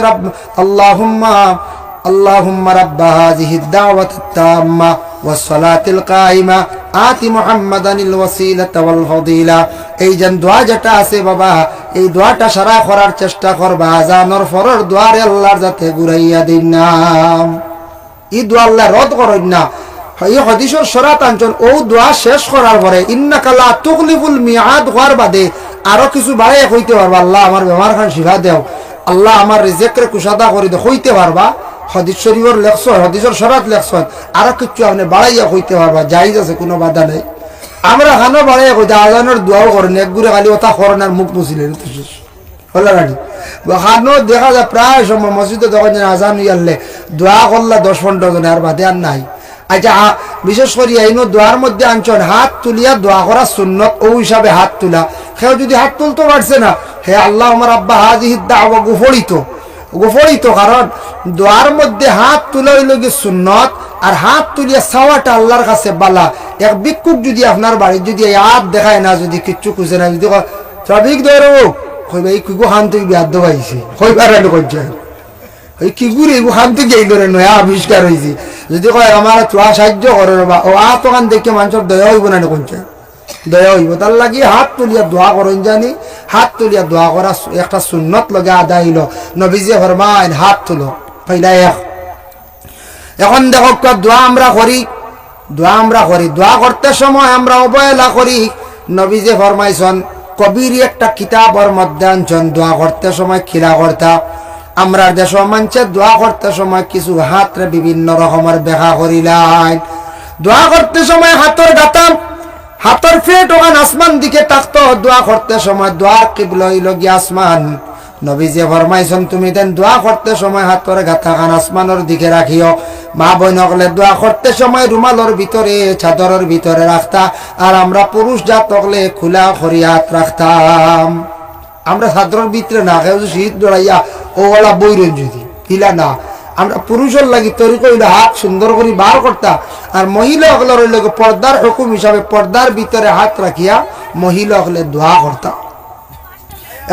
আল্লাহুম্মা রাব্বা হাযিহিদ দাওয়াতিত তাম্মা ওয়াস সালাতিল কাইমা আতি মুহাম্মাদানিল ওয়াসিলাতা ওয়াল ফাদিলা। এই যে দোয়া যেটা আছে বাবা, এই দোয়াটা সারা করার চেষ্টা করবা। আজানের পরের দোয়ারে আল্লাহর যাতে ঘুরাইয়া দিন না, এই দোয়া আল্লাহ রদ করেন না। এই হাদিসের সরাত আনছেন ও দোয়া শেষ করার পরে ইন্নাকা লা তুগলিবুল মিআদ হওয়ার বাদে আরো কিছু বাড়াই হইতে পারবা, আল্লাহ আমার বেমার খান শিফা দেও, আল্লাহ আমার রিজেকরে কুশাদা করে দে হইতে পারবা। হাদিস শরীফের লেখছেন, হাদিসের সরাত লেখছেন আরো কিছু আপনি বাড়াইয়া হইতে পারবা, জায়েজ আছে, কোনো বাধা নেই। আমরা খানো বাড়াইয়া কইতে আজানের দোয়াও করেন, এক গুড়ে খালি ওটা করেন আর মুখ মুছিলেন হল রানি খানো দেখা যায় প্রায় সময় মসজিদে যখন আজান ইয়ারলে দোয়া করলা 10-15 জনে আর বাদে আর নাই। আচ্ছা বিশেষ করে এই দোয়ার মধ্যে আনছেন হাত তুলিয়া দোয়া করা সুন্নত, ও হিসাবে হাত তোলা। সেও যদি হাত তুলতে পারছে না, হে আল্লাহ আমার আব্বা হাজিহিদ দাওয়া গুফড়িত, কারণ দোয়ার মধ্যে হাত তুলা হইল কি সুন্নত, আর হাত তুলিয়া চাওয়াটা আল্লাহর কাছে বালা। এক ভিক্ষুক যদি আপনার বাড়ির যদি হাত দেখায় না, যদি কিচ্ছু খুঁজে না, যদি ট্রাফিক ধরো কইবা এই কুকু খান থেকে বিয়াদ দেওয়াইছে কইবার করছে ওই কিগুরে খান থেকে এই ধরে নয়া আবিষ্কার হয়েছে। যদি কয় আমার চোয়া সাহায্য করে বা ও আতকান দেখে মানুষের দয়া হইব না, কোনছে দয়া হইব, তার লাগি হাত তুলিয়া দোয়া করেন জানি। হাত তুলিয়া দোয়া করা একটা সুন্নত লগে আদায় হইল। নবীজি ফরমাইন হাত তুলো পয়লা এক। এখন দেখো দোয়া আমরা করি, দোয়া করতে সময় আমরা অবহেলা করি। নবীজি ফরমাইছেন কবির একটা কিতাবের মধ্যে আনছেন দোয়া করতে সময় খিলা করতা। আমরা দেশ মানছে দোয়া করতে সময় কিছু হাতরে বিভিন্ন রকমের বেখা করিলাই। দোয়া করতে সময় হাতের গাতাম, হাতের ফেট ওখান আসমান দিকে তাকতো। দোয়া করতে সময় দোয়ার কিবলা হইল গিয়ে আসমান। নবীজি ফরমাইছেন তুমি দেন দোয়া করতে সময় হাতের গাতা খান আসমানের দিকে রাখিও। মা বোন হলে দোয়া করতে সময় রুমালের ভিতরে চাদরের ভিতরে রাখতা, আর আমরা পুরুষ জাত হলে খোলা করি হাত রাখতাম। আমরা চাদরের ভিতরে না কেউ শীত দৌড়াইয়া ওলা বইরেন যদি কিলা না, আমরা পুরুষের লাগি তৈরি করিলে হাত সুন্দর করে বার করতা, আর মহিলা হকলের হইলে পর্দার হুকুম হিসাবে পর্দার ভিতরে হাত রাখিয়া মহিলা হকলে দোয়া করতা।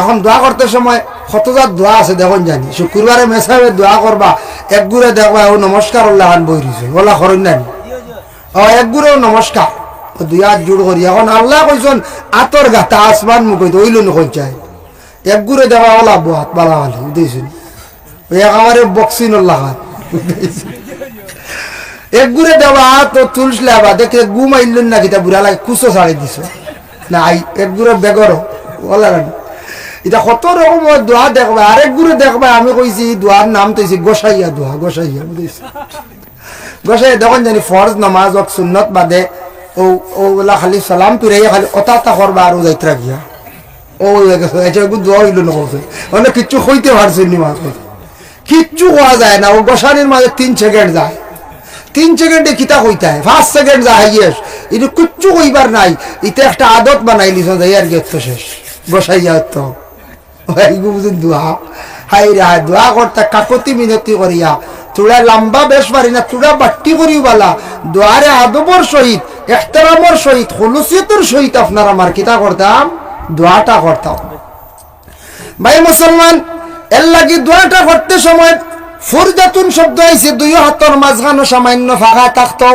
এখন দোয়া করতে সময় কতজাত দোয়া আছে দেখুন জানি। শুক্রবারে মেসাবে দোয়া করবা, এক গুড়ে দেখবা ও নমস্কার হান বই রয়েছে ওলা করেন জানি, ও এক গুড়েও নমস্কার 2 হাত জোড় করি। এখন আল্লাহ কইছেন আতর গাতা আসমান মুখ ওইল নকই চাই, এক গুড়ে দেওয়া ওলা হাত বালা বালি বুঝতেছেন, একেবারে বক্সিন হাত এক গুড়ে দেওয়া তো তুলসলে আবার দেখে গুম আইলেন না কিতা বুড়া লাগে কুচো ছাড়ি দিছ না, এক গুড়ে বেগর ওলা রানি। এটা কত রকম দোয়া দেখবা, আরেক গুরু দেখবা আমি কইছি দোয়ার নাম তো গোসাইয়া দোয়া, গোসাইয়া বুঝেছি গোসাইয়া দেখুন জানি ফরজ নামাজ হোক সুন্নত বাদে ওগুলা খালি সালাম পিরাইয়া খালি অতা করবা আর যাইতে রাখিয়া ও দোয়া হইল না মানে কিচ্ছু হইতে পারছেন নি মাছ কিচ্ছু হওয়া যায় না। ও গোসানির মাঝে 3 সেকেন্ড যায়, 3 সেকেন্ডে কিতা হইতে হয়, 5 সেকেন্ড যায় হাইয়েস, এটা কিচ্ছু হইবার নাই। এটা একটা আদত বানাই লিছ আর কি শেষ গোসাইয়া তো দোয়া হাই রে দোয়া করতে কাকতি মিনতি করিয়া তোরা লম্বা বেশ পারি না, তোরা বাট্টি করিও বালা দোয়ারে আদবর সহিত এহতেরামর সহিত খুলুসিয়তের সহিত আপনার আমার কিতা করতাম দোয়াটা করতাম। ভাই মুসলমান এর লাগি দোয়াটা করতে সময় ফুরজাতুন শব্দ আইছে, 2 হাতের মাঝখানে সামান্য ফাঁকা থাকতো।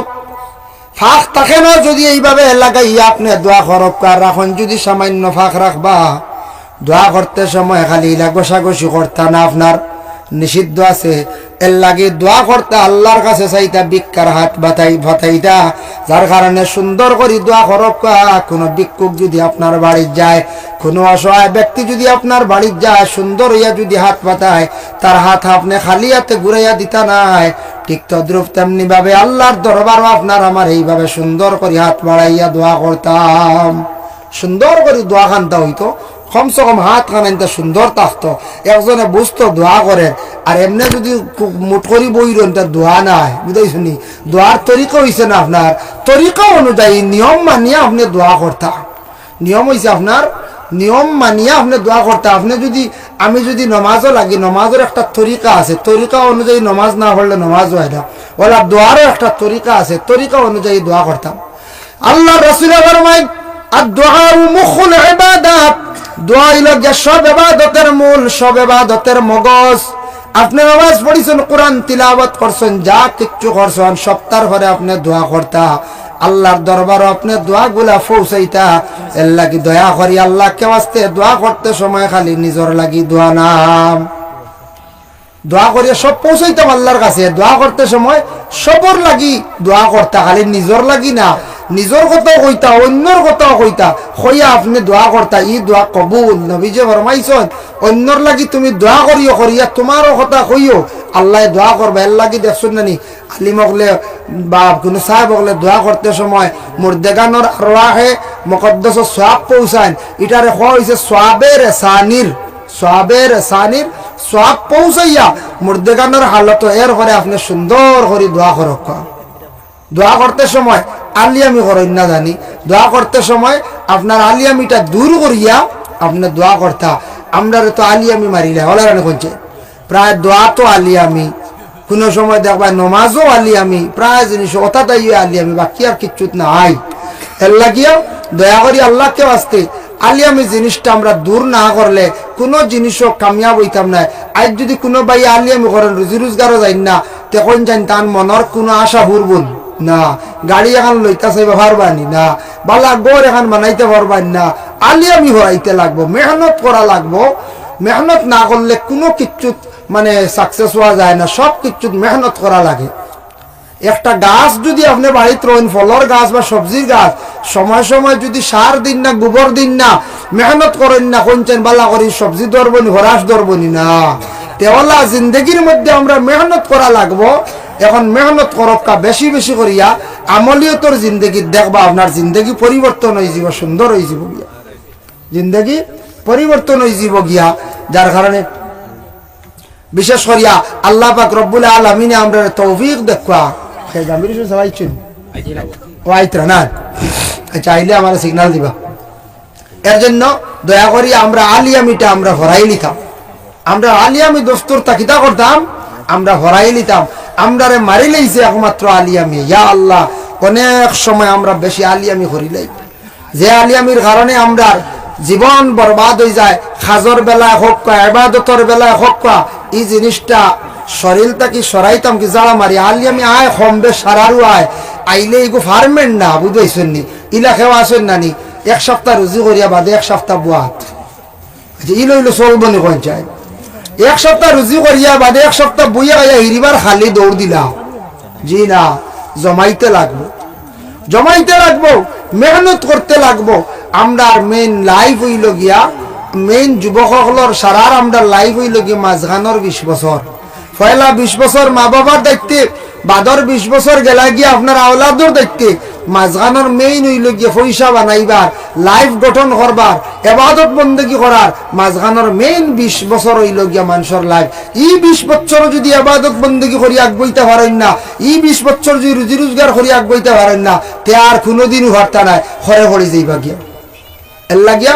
ফাঁক থাকে না যদি এইভাবে লাগাইয়া আপনি দোয়া করব আর রাখুন, যদি সামান্য ফাঁক রাখবা দোয়া করতে সময় খালি গোসাগোসি করতা না, আপনার নিষিদ্ধ আছে। এর লাগে দোয়া করতে আল্লাহর কাছে চাইতা ভিক্ষার হাত বাতাইতা, যার কারণে সুন্দর করে দোয়া করব। কোনো ভিক্ষুক যদি আপনার বাড়ির যায়, কোনো অসহায় ব্যক্তি যদি আপনার বাড়ির যায়, সুন্দর হইয়া যদি হাত বাতায়, তার হাত আপনি খালি হাতে ঘুরাইয়া দিতা নাই। ঠিক তদ্রুপ তেমনি ভাবে আল্লাহর দরবারও আপনার আমার এইভাবে সুন্দর করে হাত বাড়াইয়া দোয়া করতাম। সুন্দর করে দোয়া খানতা হইতো, কমসে কম হাত খানাইতে সুন্দর থাকতো, একজনে বুঝতো দোয়া করে। আর এমনি যদি মুঠ করি বইরেন তা দোয়া নাই, বুঝাইছনি? দোয়ার তরিকা হয়েছে না আপনার তরিকা অনুযায়ী নিয়ম মানিয়া আপনি দোয়া করতা। নিয়ম হয়েছে আপনার নিয়ম মানিয়া আপনি দোয়া করতা। আপনি যদি আমি যদি নমাজও লাগি, নমাজের একটা তরিকা আছে, তরিকা অনুযায়ী নমাজ না পড়লে নমাজ হয় না। ওলা দোয়ারও একটা তরিকা আছে, তরিকা অনুযায়ী দোয়া করতাম। আল্লাহ রাসূলের ফরমান আদ-দুআ মুখুল ইবাদাত, দোয়া হইল সব ইবাদতের মূল, সব ইবাদতের মগজ। আপনি নামাজ পড়িছেন, কোরআন তিলাওয়াত করছেন, যা কিচ্ছু করছেন, সপ্তাহের পরে আপনি দোয়া করতা, আল্লাহর দরবারে আপনি দোয়াগুলা পৌঁছাইতা। এর লাগি দয়া করি আল্লাহকে ওয়াস্তে দোয়া করতে সময় খালি নিজের লাগি দোয়া নাম। দোয়া করিয়া সব পৌঁছাইতাম আল্লাহর কাছে। দোয়া করতে সময় সবর লাগি দোয়া করতা, খালি নিজর লাগি না, নিজর কথাও কইতা, অন্যর কথাও কইতা, কইয়া আপনি দোয়া করতা। ই দোয়া কবুল। নবীজি ফরমাইছেন অন্যর লাগি তুমি দোয়া করিও, করিয়া তোমারও কথা কইও, আল্লাহ দোয়া করবে। এর লাগি দেখছেন নানি আলিম হকলে বা কোনো সাহেব হকলে দোয়া করতে সময় মুর্দেগানোর আরওয়াহে মুকদ্দাস সওয়াব পৌঁছায়। এটারে কওয়া হইছে সওয়াবের সানির, সওয়াবের সানির সওয়াব পৌঁছাইয়া মুর্দেগানোর হালত। এর পরে আপনি সুন্দর করে দোয়া করক। দোয়া করতে সময় আলিয়ামি করেন না জানি, দোয়া করতে সময় আপনার আলিয়ামিটা দূর করিয়া আপনি দোয়া করতা। আমরা তো আলিয়ামি মারিলে হলারানি করছে, প্রায় দোয়া তো আলিয়ামি, কোনো সময় দেখবা নমাজও আলিয়ামি, প্রায় জিনিস অতাটাই আলিয়ামি, বাকি আর কিচ্ছুত না আই। এর লাগিয়া দয়া করি আল্লাহকে বাঁচতে আলিয়ামি জিনিসটা আমরা দূর না করলে কোনো জিনিসও কামিয়াব হইতাম না। আজ যদি কোনো ভাই আলিয়ামি করেন রুজি রোজগারও যাই না, তখন জান তার মনের কোনো আশা ভরবন না, গাড়ি এখন লইতা চাইবা পারবানি না, বালা গড় এখন বানাইতে পারবানি না। আলিয়ামি হরাইতে লাগবো, মেহনত করা লাগবো। মেহনত না করলে কোনো কিচ্ছুত মানে সাকসেস হওয়া যায় না, সব কিচ্ছুত মেহনত করা লাগে। একটা গাছ যদি আপনি বাড়িতে রয়েন, ফলর গাছ বা সবজির গাছ, সময় সময় যদি সার দিন না, গোবর দিন না, মেহনত করেন না, কোনছেন বালা করি সবজি ধরবনি, হরাস ধরবনি না। তেওলা জিন্দগির মধ্যে আমরা মেহনত করা লাগবো। এখন মেহনত করক্কা বেশি বেশি করিয়া আমলিয়তর জিন্দগি দেখবা আপনার জিন্দগি পরিবর্তন হয়ে যাব, সুন্দর হয়ে যাব গিয়া, জিন্দগি পরিবর্তন হয়ে যাব গিয়া। যার কারণে বিশেষ করিয়া আল্লাহ পাক রব্বুল আলামিনে আমরা তৌফিক দেখা চাইলে আমার সিগনাল দিবা। এর জন্য দয়া করি আমরা আলিয়ামিটা আমরা হরাই নিতাম, আমরা আলিয়ামি দোস্তর তাকিতা করতাম, আমরা হরাই নিতাম। আমরা মারি লাইছে একমাত্র আলিয়ামি। ইয়া আল্লাহ, অনেক সময় আমরা বেশি আলিয়ামি করি লাই, যে আলিয়ামির কারণে আমরা জীবন বরবাদ হয়ে যায়। খাজর বেলায় হোক, ইবাদতর বেলায় হোক, এই জিনিসটা শরীরটা কি সরাইতাম কি জ্বালা মারি। আলিয়ামি আয় কমবে সারারু আয়, আইলে এগো ফার্মেন্ট না বুঝাইছেন নি, ইলা খেওয়া আসেন নানি, এক সপ্তাহ রুজি করিয়া বাদে এক সপ্তাহ বুয়াত ইলো ইলো চলবনি কোন চাই। এক সপ্তাহ রুজি করিয়া বাদে এক সপ্তাহ বইয়া গাইয়া হিরিবার খালি দৌড় দিলা, জি না, জমাইতে লাগবো, জমাইতে লাগবো, মেহনত করতে লাগবো। আমরা মেইন লাইফ হইল গিয়া, মেইন যুবকসকলের সারার আমরা লাইফ হইল গিয়া মাঝখানোর 20 বছর, পয়লা 20 বছর মা বাবার দায়িত্বে, বাদর 20 বছর গেলা গিয়া আপনার আওলাদর দায়িত্বে। মাঝখানোর মেইন হইল গিয়া পয়সা বানাইবার, লাইফ গঠন করবার, ইবাদত বন্দেগী করার। মাঝখানোর মেইন 20 বছর হইল গিয়া মানুষের লাইফ। ই 20 বছর যদি ইবাদত বন্দেগী করি আগবইতে পারেন না, ই 20 বছর যদি রুজি রোজগার করি আগবইতে পারেন না, তে আর কোনোদিনও ভারতা নাই, খরে পড়ে যাইবা গিয়া। এর লাগিয়া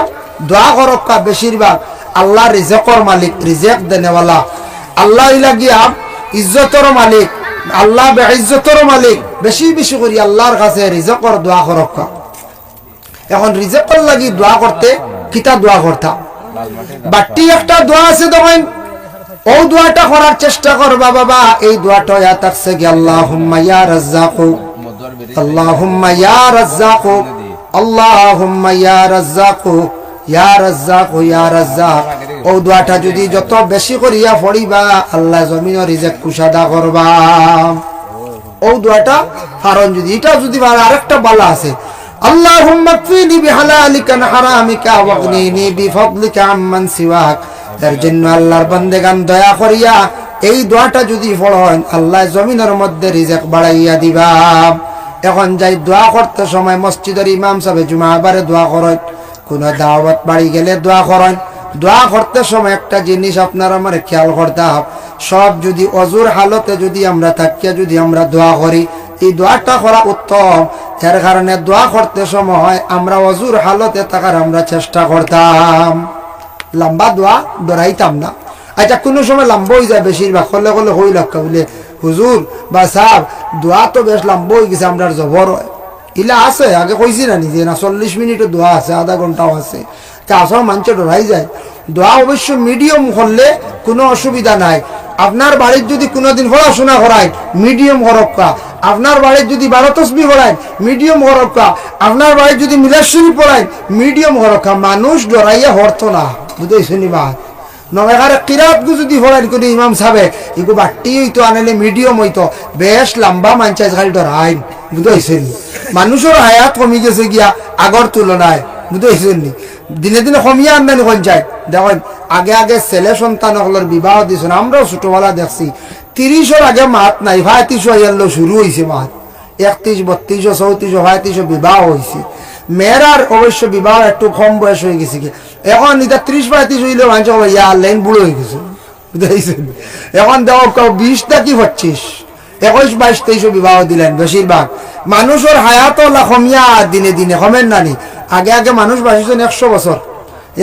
দোয়া করক্কা বেশিরভাগ আল্লাহ রিজেকর মালিক, রিজেক দেনেওয়ালা আল্লাহ লাগিয়া ইজ্জতর মালিক, আল্লাহ বেইজ্জতর মালিক। বেশি বেশি করি আল্লাহর কাছে রিজেকর দোয়া করক্কা। এখন রিজেকর লাগি দোয়া করতে কিতা দোয়া করতা, বাটি একটা দোয়া আছে তখন ও দোয়াটা করার চেষ্টা করবা বাবা। এই দোয়াটা ইয়া থাকছে কি আল্লাহুম্মা ইয়া রাজ্জাকু, আল্লাহুম্মা ইয়া রাজ্জাকু, আল্লাহুম্মা ইয়া রাজ্জাকু, ইয়া রাজ্জাকু, ইয়া রাজ্জাক। ও দোয়াটা যদি যত বেশি করিয়া পড়িবা আল্লাহ জমিনের রিজিক কুশাদা করবা। ও দোয়াটা কারণ যদি এটা যদি আরেকটা বালা আছে, আল্লাহুম্মা কফিনি বিহালালিকা আন হারামিকা ওয়াগনিনি বিফদলিকা আম্মান সিওয়াক। এর জন্য আল্লাহর বান্দেগান দয়া করিয়া এই দোয়াটা যদি পড়েন আল্লাহ জমিনের মধ্যে রিজিক বাড়াইয়া দিবা। এখন যাই দোয়া করতে সময় মসজিদের ইমাম সাহেব জুমাবারে দোয়া করেন, কোন দাওয়াত বাড়ি গেলে দোয়া করেন। দোয়া করতে সময় একটা জিনিস আপনার আমার খেয়াল করতে হবে, সব যদি অজুর হালতে যদি আমরা থাকিয়া যদি আমরা দোয়া করি, এই দোয়াটা করা উত্তম। এর কারণে দোয়া করতে সময় আমরা অজুর হালতে থাকার আমরা চেষ্টা করতাম, লম্বা দোয়া ডরাইতাম না। আচ্ছা কোনো সময় লম্বা হয়ে যায়, বেশিরভাগ করলে করলে হই লক্ষ্য বলে হুজুর বা সাহেব দোয়া তো বেশ লম্বা হয়ে গেছে, আমরা জবর হয় ইলা আছে। আগে কইছি না নিজে না 40 মিনিটও দোয়া আছে, আধা ঘন্টাও আছে, আসলে মানুষ ডরাই যায়। দোয়া অবশ্য মিডিয়াম করলে কোনো অসুবিধা নাই। আপনার বাড়ির যদি কোনোদিন পড়াশোনা করায় মিডিয়াম হরক্কা, আপনার বাড়ির যদি 12 তসবিহ পড়ায় মিডিয়াম হরক্কা, আপনার বাড়ির যদি মিলাদ শরীফ পড়ায় মিডিয়াম হরক্কা। মানুষ ডরাইয়া হরতো না, বুঝেছেন বা নবেকারে কিরাত গু যদি ফলাইন করে ইমাম সাহেবে এগু বাট্টি হইতো আনালে মিডিয়াম হইতো বেশ লম্বা মানচাই খালি ধরাইন বুঝতে হয়েছেন মানুষের হায়াত কমি গেছে গিয়া আগর তুলনায় বুঝতে হয়েছেন নি দিনে দিনে কমিয়া আমদানি পঞ্চায়েত দেখেন আগে আগে ছেলে সন্তান সকলের বিবাহ দিয়েছেন আমরাও ছোটবেলা দেখছি 30-এর আগে মাত নাই 35 শুরু হয়েছে মাত 31, 32, 34, 35 বিবাহ হয়েছে মেয়েরার অবশ্য বিবাহ একটু কম বয়স হয়ে গেছে কি এখন এটা 30-35 হইলে মানুষ ইয়া লাইন বুড়ো হয়ে গেছে বুঝতেছেন এখন দেখো 20 কি 25, 21, 22, 23 বিবাহ দিলেন বেশিরভাগ মানুষের হায়াত কমিয়া দিনে দিনে কমেন নানি আগে আগে মানুষ বাঁচিছেন 100 বছর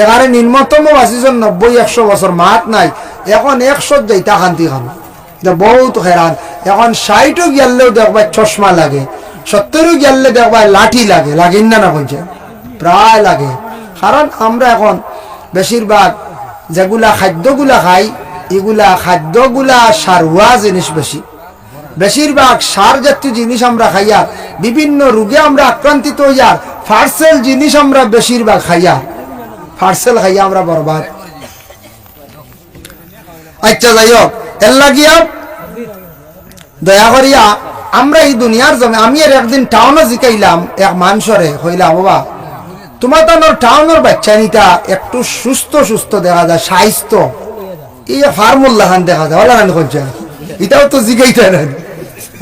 এখানে নিম্নতম বাঁচিছেন 90-100 বছর মাত নাই এখন 100 যাইতা শান্তি খান এটা বহুত হেরান এখন 60 গেলেও দেখবা চশমা লাগে 70 গেলে দেখবা লাঠি লাগে লাগেন না বলছে প্রায় লাগে কারণ আমরা এখন বেশিরভাগ যেগুলা খাদ্যগুলা খাই এগুলা খাদ্যগুলা সারুয়া জিনিস বেশিরভাগ সার জাতীয় জিনিস আমরা খাইয়া বিভিন্ন রোগে আমরা আক্রান্তিত হইয়া ফার্সেল জিনিস আমরা বেশিরভাগ খাইয়া ফার্সেল খাইয়া আমরা বরবাদ আচ্ছা যাই হোক এর লাগিয়া দয়া করিয়া আমরা এই দুনিয়ার জমে আমি এর একদিন টাউনে জিকাইলাম এক মানুষরে হইলাম বাবা তোমার তো টাউনের বাচ্চা নিটা একটু সুস্থ সুস্থ দেখা যায় স্বাস্থ্য এই ফার্মুল্লা খান দেখা যায় ওলা রান করছে এটাও তো জিকাইতে নেন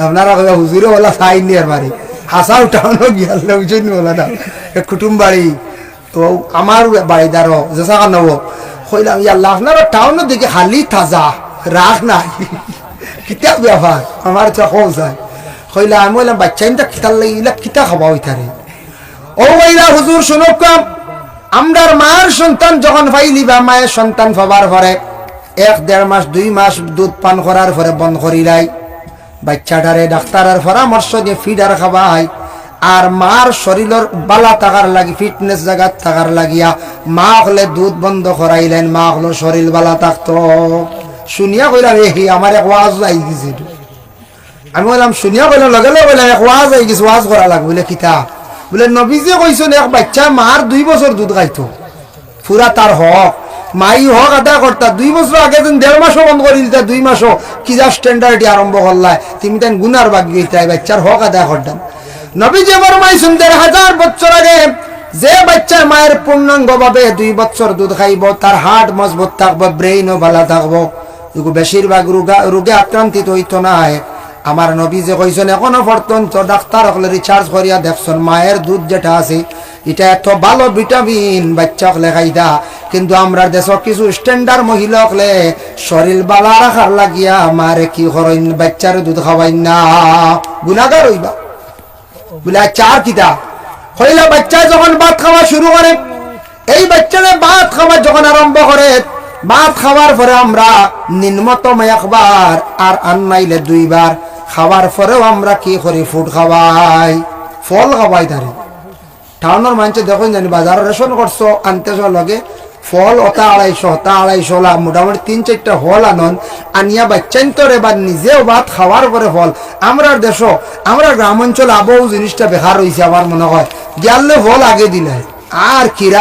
আপনারা হুজুরে ওলা চাই নি আর বাড়ি হাসাও টাউনও গিয়াল লোকজন বলা না কুটুম বাড়ি তো আমার বাড়িদারও যেসা কানব কইলাম ইয়াল্লাহ আপনারা টাউনের দিকে খালি তাজা রাখ নাই কিতাব ব্যাপার আমার চোখ যায় কইলা আমি বললাম বাচ্চা ইনটা কিতার লাগিলা কিতা খাওয়া হইতারে ও বইলা হুজুর শুনুক আমরার মায়ের সন্তান যখন পাইলি বা মায়ের সন্তান পাবার পরে 1-1.5 মাস 2 মাস দুধ পান করার পরে বন্ধ করিলাই বাচ্চাটারে ডাক্তারের পরামর্শ দিয়ে ফিডার খাওয়াই আর মার শরীরের বালা থাকার লাগি ফিটনেস জায়গা থাকার লাগিয়া মা হলে দুধ বন্ধ করাইলেন মা হলো শরীর বালা থাকতো শুনিয়া কইলাম হি আমার এক ওয়াজ আই গেছে আমি বললাম শুনিয়া কইলাম লগে লগে বললাম এক ওয়াজ আই গেছে ওয়াজ করা লাগবে বলে কিতা বলে নবীজি কইছেন এক বাচ্চা মার 2 বছর দুধ খাইতো পুরা তার হক মাই হক আদা করতা 2 বছর আগে দিন 1.5 মাসও বন্ধ করিল তা 2 মাসও কি যা স্ট্যান্ডার্ডই আরম্ভ করলাই তুমি তাই গুনার ভাগ্য হইতাই বাচ্চার হক আদা করতাম নবীজি ফরমাইছেন 1000 বছর আগে যে বাচ্চা মায়ের পূর্ণাঙ্গ ভাবে 2 বছর দুধ খাইব তার হার্ট মজবুত থাকবে ব্রেইনও ভালো থাকবো এগু বেশিরভাগ রোগে আক্রান্তিত হইতো না আমার নবী যে কইছেন এখনো পর্যন্ত ডাক্তার হলে রিচার্জ করিয়া দেখছেন মায়ের দুধ যেটা আছে এটা এত ভালো ভিটামিন বাচ্চা হলে খাইদা কিন্তু আমরা দেশ কিছু স্ট্যান্ডার্ড মহিলা হলে শরীর বালা রাখার লাগিয়া মারে কি করেন বাচ্চার দুধ খাওয়াইন না গুনাহগার হইবা বলে চার কিতা হইলা বাচ্চা যখন ভাত খাওয়া শুরু করে এই বাচ্চারে ভাত খাওয়া যখন আরম্ভ করে ভাত খাওয়ার পরে আমরা নিম্নতম একবার আর আননাইলে 2 বার খাওয়ার পরেও আমরা কি করি ফুড খাওয়াই ফল খাওয়াই তারে টাউনের মানুষ দেখুন জানি বাজারে রেশন করছো আনতে লগে ফল ওটা 250 লা মোটামুটি 3-4টা ফল আনন আনিয়া বাচ্চান তোরে বা নিজেও ভাত খাওয়ার পরে ফল আমরা দেশ আমরা গ্রাম অঞ্চল আবহাওয়া জিনিসটা বেকার হয়েছে আমার মনে হয় গেলে ফল আগে দিলে আর কিরা